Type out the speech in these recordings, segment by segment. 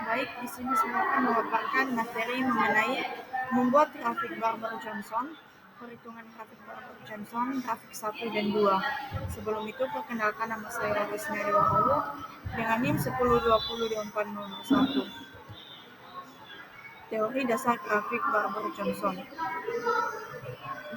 Baik, di sini saya akan memaparkan materi mengenai membuat grafik Barber-Johnson, perhitungan grafik Barber-Johnson, grafik 1 dan 2. Sebelum itu, perkenalkan nama saya Resnari Wahulu dengan NIM 10202401. Teori dasar grafik Barber-Johnson.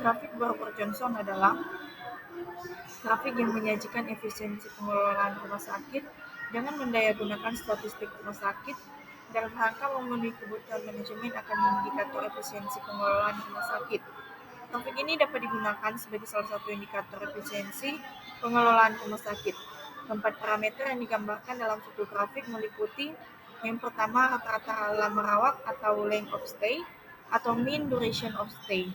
Grafik Barber-Johnson adalah grafik yang menyajikan efisiensi pengelolaan rumah sakit dengan mendayagunakan statistik rumah sakit dalam rangka memenuhi kebutuhan manajemen akan indikator efisiensi pengelolaan rumah sakit. Grafik ini dapat digunakan sebagai salah satu indikator efisiensi pengelolaan rumah sakit. Keempat parameter yang digambarkan dalam suatu grafik meliputi yang pertama rata-rata lama rawat atau length of stay atau mean duration of stay.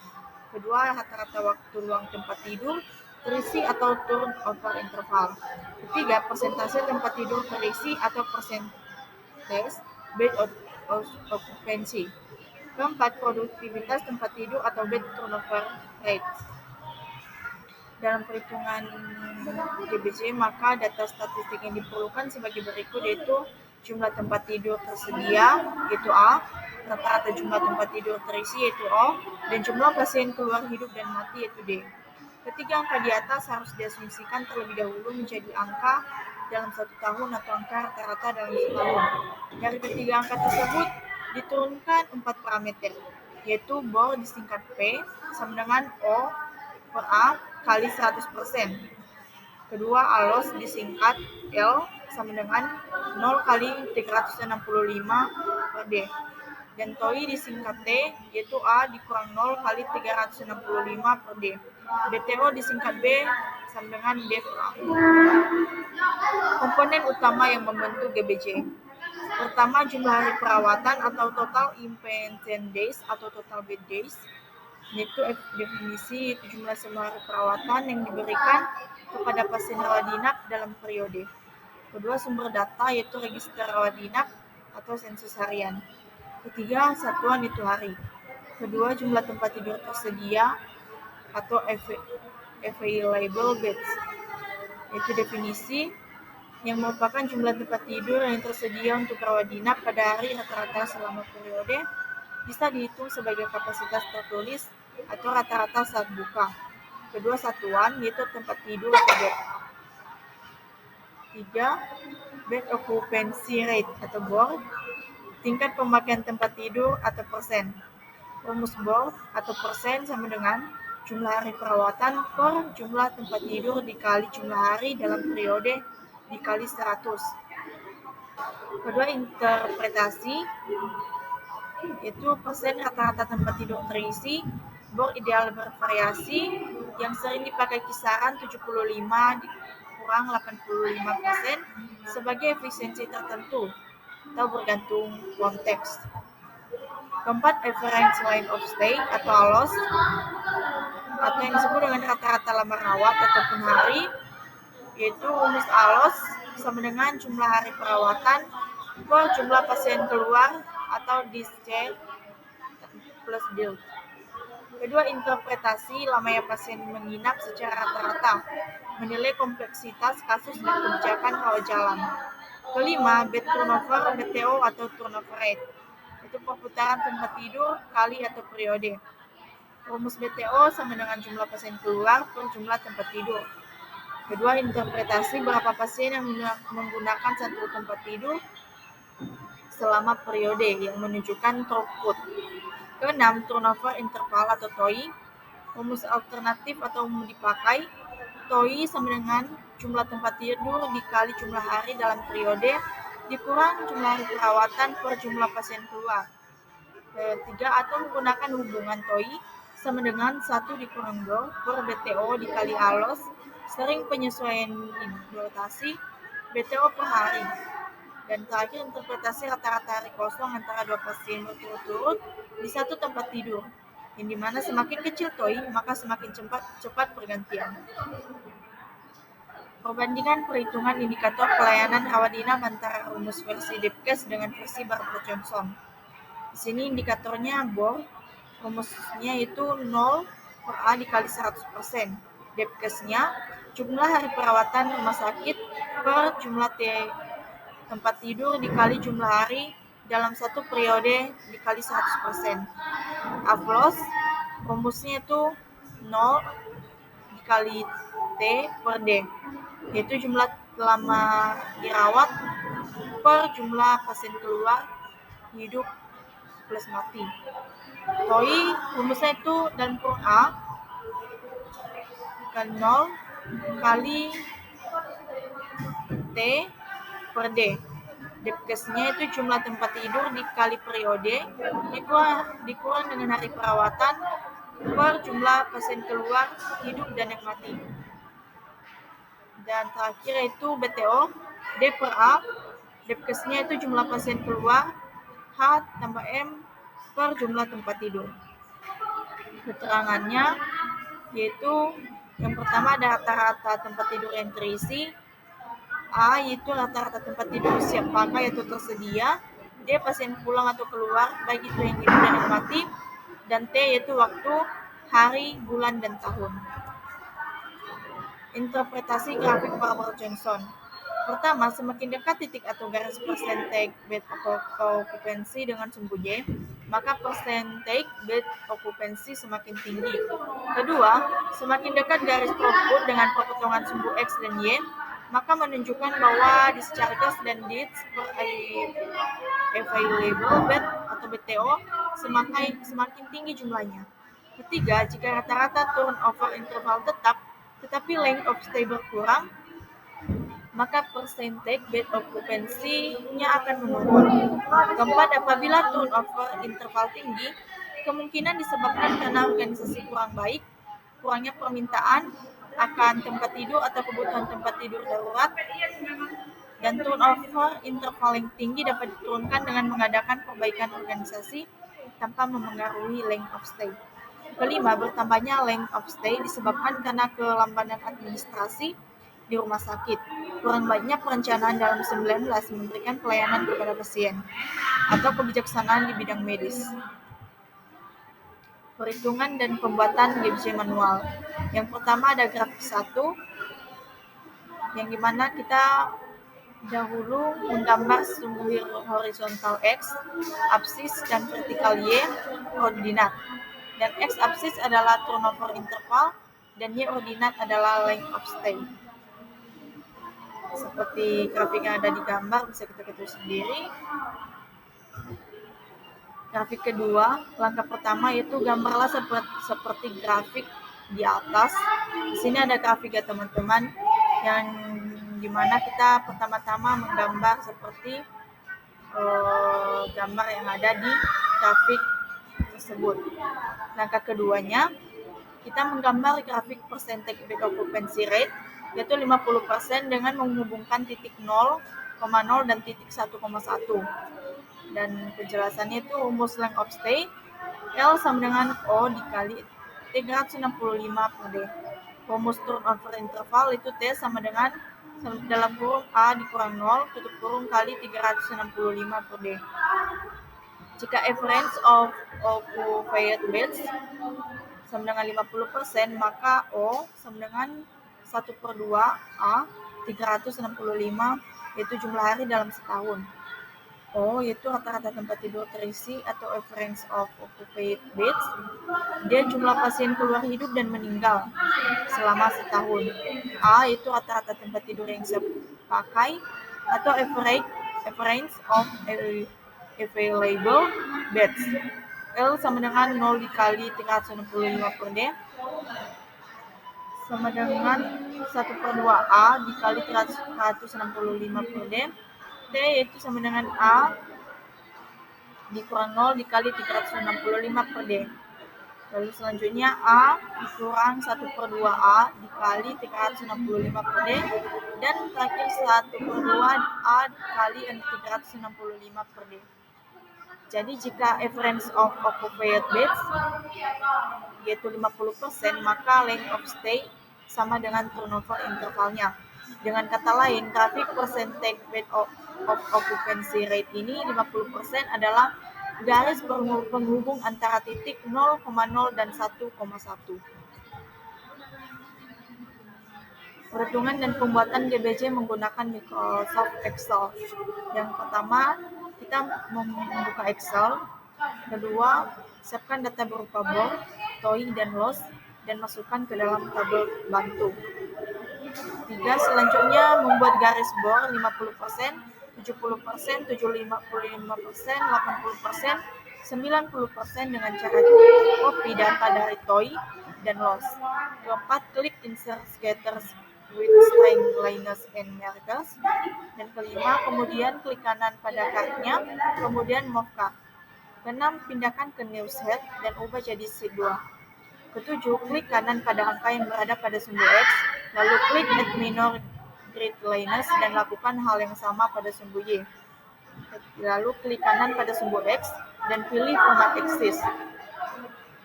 Kedua, rata-rata waktu luang tempat tidur terisi atau turnover interval. Ketiga, persentase tempat tidur terisi atau percentage bed occupancy. Keempat, produktivitas tempat tidur atau bed turnover rate. Dalam perhitungan GBJ, maka data statistik yang diperlukan sebagai berikut yaitu jumlah tempat tidur tersedia yaitu A, rata-rata jumlah tempat tidur terisi yaitu O, dan jumlah pasien keluar hidup dan mati yaitu D. Ketiga angka di atas harus diasumsikan terlebih dahulu menjadi angka dalam 1 tahun atau angka rata-rata dalam setahun. Dari ketiga angka tersebut diturunkan 4 parameter, yaitu BOR disingkat P sama dengan O per A kali 100%. Kedua, ALOS disingkat L sama dengan 0 kali 365 per D. Dan TOI disingkat T, yaitu A dikurang 0 kali 365 per D. BTO disingkat B sama dengan D per A. Komponen utama yang membentuk GBJ. Pertama, jumlah hari perawatan atau total inpatient days atau total bed days. Yaitu definisi yaitu jumlah semua hari perawatan yang diberikan kepada pasien rawat inap dalam periode. Kedua, sumber data yaitu register rawat inap atau sensus harian. Ketiga, satuan itu hari. Kedua, jumlah tempat tidur tersedia atau available beds, yaitu definisi yang merupakan jumlah tempat tidur yang tersedia untuk rawat inap pada hari rata-rata selama periode, bisa dihitung sebagai kapasitas tertulis atau rata-rata saat buka. Kedua, satuan yaitu tempat tidur atau bed. Tiga, bed occupancy rate atau BOR, tingkat pemakaian tempat tidur atau persen. Rumus BOR atau persen sama dengan jumlah hari perawatan per jumlah tempat tidur dikali jumlah hari dalam periode dikali 100. Kedua, interpretasi yaitu persen rata-rata tempat tidur terisi. BOR ideal bervariasi yang sering dipakai kisaran 75 kurang 85% sebagai efisiensi tertentu atau bergantung konteks. Keempat, average length of stay atau ALOS atau yang disebut dengan rata-rata lama rawat ataupun hari, yaitu rumus ALOS sama dengan jumlah hari perawatan per jumlah pasien keluar atau discharge plus bill. Kedua, interpretasi lamanya pasien menginap secara rata-rata, menilai kompleksitas kasus dan kebijakan rawat jalan. Kelima, bed turnover BTO atau turnover rate, itu perputaran tempat tidur kali atau periode. Rumus BTO sama dengan jumlah pasien keluar per jumlah tempat tidur. Kedua, interpretasi berapa pasien yang menggunakan satu tempat tidur selama periode yang menunjukkan throughput. Keenam, turnover interval atau TOI. Rumus alternatif atau umum dipakai. TOI sama dengan jumlah tempat tidur dikali jumlah hari dalam periode dikurang jumlah hari perawatan per jumlah pasien keluar. Ketiga, atau menggunakan hubungan TOI sama dengan 1 dikurang BOR per BTO dikali ALOS sering penyesuaian hidrotasi BTO per hari. Dan terakhir, interpretasi rata-rata hari kosong antara 2 pasien berturut-turut di satu tempat tidur, yang dimana semakin kecil TOI, maka semakin cepat pergantian. Perbandingan perhitungan indikator pelayanan rawat inap antara rumus versi Debkes dengan versi Barber-Johnson. Di sini indikatornya BOR, rumusnya itu 0 per A dikali 100%. Debkesnya jumlah hari perawatan rumah sakit per jumlah tempat tidur dikali jumlah hari dalam satu periode dikali 100%. Aflos, rumusnya itu 0 dikali T per D, yaitu jumlah lama dirawat per jumlah pasien keluar hidup plus mati. TOI rumusnya itu dalam kurung A dikali 0 kali T per D. Depkesnya itu jumlah tempat tidur dikali periode dikurang dengan hari perawatan per jumlah pasien keluar hidup dan yang mati. Dan terakhir itu BTO D per A. Depkesnya itu jumlah pasien keluar H tambah M per jumlah tempat tidur. Keterangannya yaitu yang pertama ada rata-rata tempat tidur yang terisi, A yaitu rata-rata tempat tidur siap pakai atau tersedia, D pasien pulang atau keluar baik itu yang hidup dan yang mati, dan T yaitu waktu, hari, bulan, dan tahun. Interpretasi grafik Barber-Johnson. Pertama, semakin dekat titik atau garis percentage bed occupancy dengan sumbu Y, maka percentage bed occupancy semakin tinggi. Kedua, semakin dekat garis throughput dengan perpotongan sumbu X dan Y, maka menunjukkan bahwa discharges dan deaths per available bed atau BTO semakin tinggi jumlahnya. Ketiga, jika rata-rata turnover interval tetap, tetapi length of stay berkurang, maka percentage bed occupancy-nya akan menurun. Keempat, apabila turnover interval tinggi, kemungkinan disebabkan karena organisasi kurang baik, kurangnya permintaan akan tempat tidur atau kebutuhan tempat tidur darurat, dan turnover interval yang tinggi dapat diturunkan dengan mengadakan perbaikan organisasi tanpa memengaruhi length of stay. Kelima, bertambahnya length of stay disebabkan karena kelambatan administrasi di rumah sakit, kurang baiknya perencanaan dalam 19 memberikan pelayanan kepada pasien, atau kebijaksanaan di bidang medis. Perhitungan dan pembuatan GBJ manual. Yang pertama ada grafik 1, yang dimana kita dahulu menggambar sumbu horizontal X, absis, dan vertikal Y ordinat. Dan X absis adalah turnover interval, dan Y ordinat adalah length of stay. Seperti grafik yang ada di gambar, bisa kita ketahui sendiri. Grafik kedua, langkah pertama yaitu gambarlah seperti grafik di atas. Di sini ada grafik ya teman-teman, yang dimana kita pertama-tama menggambar seperti gambar yang ada di grafik tersebut. Langkah keduanya, kita menggambar grafik percentage bed occupancy rate, yaitu 50% dengan menghubungkan titik 0,0 dan titik 1,1. Dan penjelasannya itu rumus length of stay, L sama dengan O dikali 365 per D. Rumus turnover interval itu T sama dengan dalam kurung A dikurang 0 tutup kurung kali 365 per D. Jika average of occupied beds sama dengan 50%, maka O sama dengan 1/2 A 365, yaitu jumlah hari dalam setahun. O yaitu rata-rata tempat tidur terisi atau average of occupied beds. D jumlah pasien keluar hidup dan meninggal selama setahun. A yaitu rata-rata tempat tidur yang siap pakai atau average of available beds. L sama dengan 0 dikali 365 per D sama dengan 1/2 A dikali 365 per D. T yaitu sama dengan A dikurang 0 dikali 365 per D. Lalu selanjutnya A dikurang 1/2 A dikali 365 per D. Dan terakhir 1/2 A dikali 365 per D. Jadi jika average of occupied beds yaitu 50%, maka length of stay sama dengan turnover intervalnya. Dengan kata lain, grafik percentage bed of occupancy rate ini 50% adalah garis penghubung antara titik 0,0 dan 1,1. Perhitungan dan pembuatan GBJ menggunakan Microsoft Excel. Yang pertama, kita membuka Excel. Kedua, siapkan data berupa BOR, TOI, dan LOS, dan masukkan ke dalam tabel bantu. 3. Selanjutnya membuat garis BOR 50%, 70%, 75%, 80%, 90% dengan cara copy data dari TOI dan LOS. Keempat, klik insert scatters with string liners and markers. Dan kelima, kemudian klik kanan pada cardnya, kemudian move card. Keenam, pindahkan ke newshead dan ubah jadi sheet 2. Ketujuh, klik kanan pada angka yang berada pada sumbu X, lalu klik add minor grid liners dan lakukan hal yang sama pada sumbu Y. Lalu klik kanan pada sumbu X dan pilih format axis.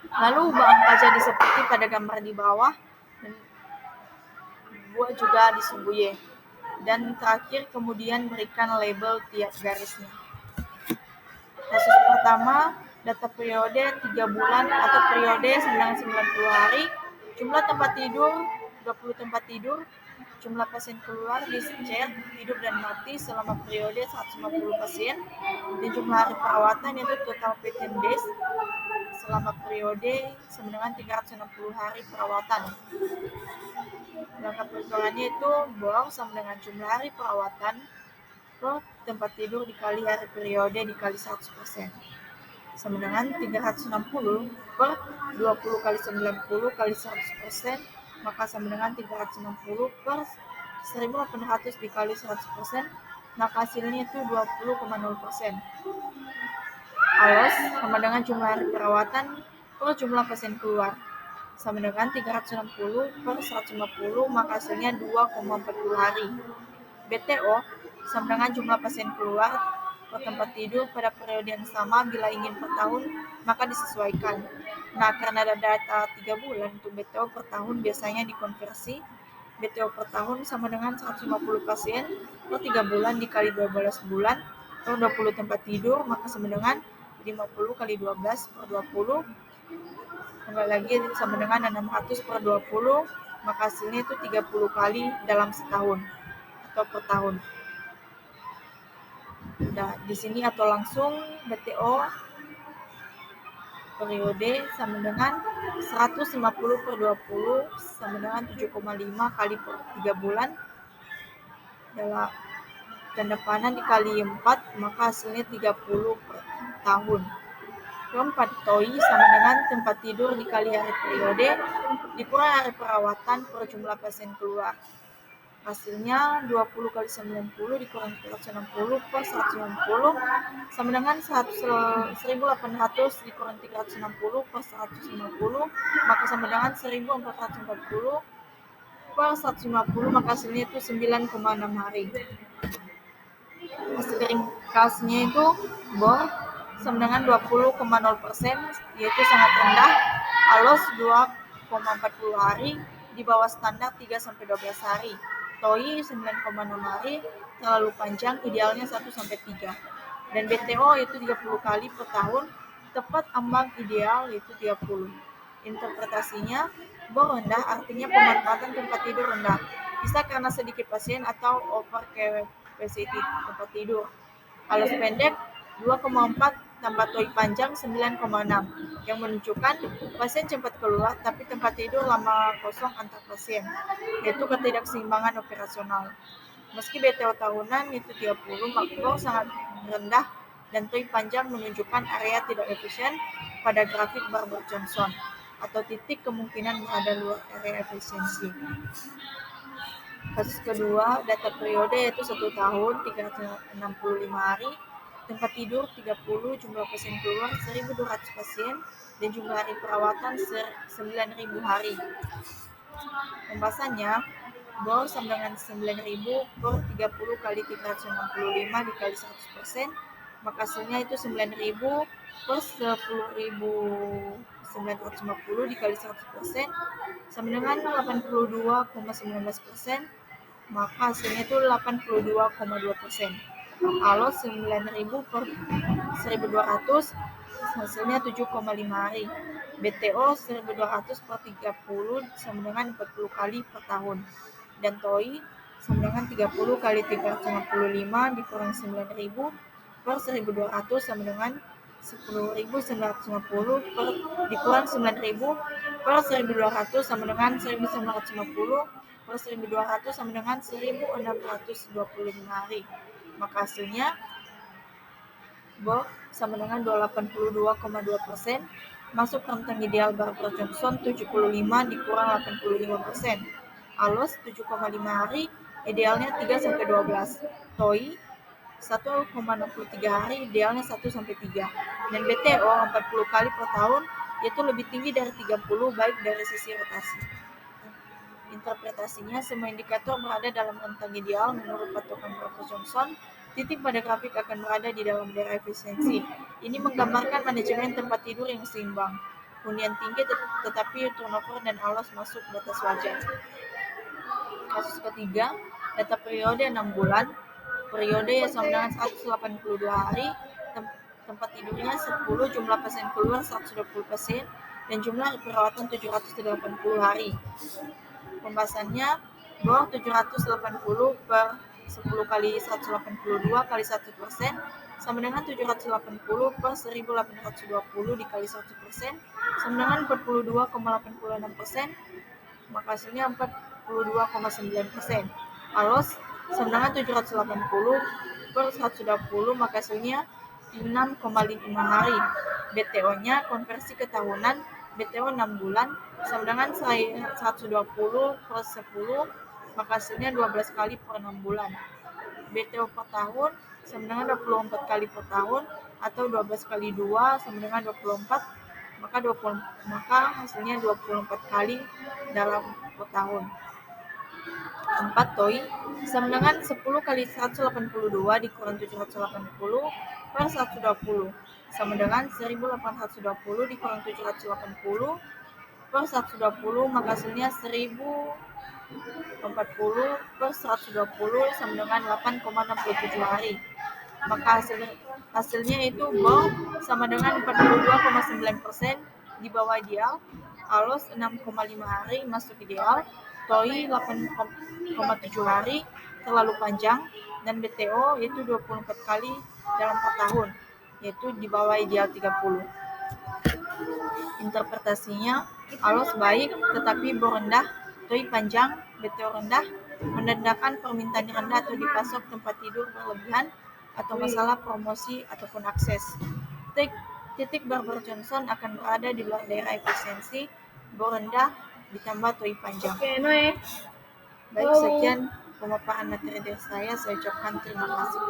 Lalu ubah angka jadi seperti pada gambar di bawah dan buat juga di sumbu Y. Dan terakhir kemudian berikan label tiap garisnya. Kasus pertama, data periode 3 bulan atau periode 90 hari, jumlah tempat tidur 20 tempat tidur, jumlah pasien keluar di share hidup dan mati selama periode 150 pasien, dan jumlah hari perawatan yaitu total patient days selama periode sama dengan 360 hari perawatan. Langkah perhitungannya itu BOR sama dengan jumlah hari perawatan per tempat tidur dikali hari periode dikali 100%. Sama dengan 360 per 20 kali 90 kali 100%, maka sama dengan 360 per 1800 dikali 100%, maka hasilnya itu 20,0%. ALOS sama dengan jumlah hari perawatan per jumlah pasien keluar, sama dengan 360 per 150, maka hasilnya 2,40 hari. BTO sama dengan jumlah pasien keluar per tempat tidur pada periode yang sama. Bila ingin per tahun, maka disesuaikan. Nah, karena ada data 3 bulan untuk BTO per tahun, biasanya dikonversi. BTO per tahun sama dengan 150 pasien per 3 bulan dikali 12 bulan per 20 tempat tidur, maka sama dengan 50 kali 12 per 20, kembali lagi sama dengan 600 per 20, maka hasilnya itu 30 kali dalam setahun atau per tahun. Nah, di sini atau langsung BTO periode sama dengan 150 per 20 sama dengan 7,5 kali per 3 bulan dalam tanda panah dikali 4, maka hasilnya 30 per tahun. Keempat, TOI sama dengan tempat tidur dikali hari periode dikurang hari perawatan per jumlah pasien keluar. Hasilnya 20 kali 90 dikurang 360 per 190 sama dengan 1800 dikurang 360 per 150, maka sama dengan 1440 per 150, maka hasilnya itu 9,6 hari. Hasil ringkasnya itu BOR sama dengan 20,0%, yaitu sangat rendah. ALOS 2,40 hari, di bawah standar 3-12 hari. TOI 9,6 hari, terlalu panjang, idealnya 1-3. Dan BTO itu 30 kali per tahun, tepat ambang ideal yaitu 30. Interpretasinya, BOR rendah artinya pemanfaatan tempat tidur rendah. Bisa karena sedikit pasien atau over capacity tempat tidur. ALOS pendek 2,4 tambah TOI panjang 9,6 yang menunjukkan pasien cepat keluar tapi tempat tidur lama kosong antar pasien, yaitu ketidakseimbangan operasional. Meski BTO tahunan itu 30, BOR sangat rendah dan TOI panjang menunjukkan area tidak efisien pada grafik Barber-Johnson atau titik kemungkinan berada luar area efisiensi. Kasus kedua, data periode yaitu 1 tahun 365 hari, tempat tidur 30, jumlah pasien keluar 1.200 pasien, dan jumlah hari perawatan 9.000 hari. Pembahasannya, BOR sama dengan 9.000 per 30 kali 365 dikali 100%, maka hasilnya itu 9.000 per 10.950 dikali 100% sama dengan 82,19%, maka hasilnya itu 82,2%. ALOS 9.000 per 1.200, hasilnya 7,5 hari. BTO 1.200 per 30 sama dengan 40 kali per tahun. Dan TOI sama dengan 30 kali 365 dikurang 9.000 per 1.200 sama dengan 10.950 per dikurang 9.000 per 1.200 sama dengan 1.950 per 1.200 sama dengan 1.625 hari. Maka hasilnya BOR sama dengan 82,2%, masuk rentang ideal Barber-Johnson 75 dikurang 85%. ALOS 7,5 hari, idealnya 3-12. TOEI 1,63 hari, idealnya 1-3. Dan BTO 40 kali per tahun, yaitu lebih tinggi dari 30 baik dari sisi rotasi. Interpretasinya, semua indikator berada dalam rentang ideal menurut patokan Barber-Johnson. Titik pada grafik akan berada di dalam daerah efisiensi. Ini menggambarkan manajemen tempat tidur yang seimbang. Hunian tinggi tetapi turnover dan ALOS masuk batas wajar. Kasus ketiga, data periode 6 bulan. Periode yang sama dengan 182 hari, tempat tidurnya 10, jumlah pasien keluar 120 pasien, dan jumlah perawatan 780 hari. Pembahasannya, BOR 780 per 10 kali 182 kali 1% sama dengan 780 per 1.820 dikali 1% sama dengan 42,86%, maka hasilnya 42,9%. ALOS sama dengan 780 per 120, maka hasilnya 6,5 hari. BTO-nya konversi ke tahunan, BTO 6 bulan sama dengan 120 per 10, maka hasilnya 12 kali per 6 bulan. BTO per tahun sama dengan 24 kali per tahun, atau 12 kali 2 sama dengan 24, maka hasilnya 24 kali dalam per tahun. 4. TOEI sama dengan 10 kali 182 dikurang 780 per 120 sama dengan 1.820 dikurang 780 per 120, maka hasilnya 1.040 per 120 sama dengan 8,67 hari. Maka hasilnya itu BOR sama dengan 42,9%, di bawah ideal. ALOS 6,5 hari, masuk ideal. TOEI 8,7 hari, terlalu panjang. Dan BTO yaitu 24 kali dalam per tahun, yaitu di bawah ideal 30. Interpretasinya, ALOS baik tetapi BOR rendah, TOEI panjang, BTO rendah, menandakan permintaan rendah atau dipasok tempat tidur berlebihan, atau masalah promosi ataupun akses. Titik Barber-Johnson akan berada di luar daerah efisiensi, BOR rendah ditambah TOEI panjang. Baik, sekian pemaparan materi dari saya ucapkan terima kasih.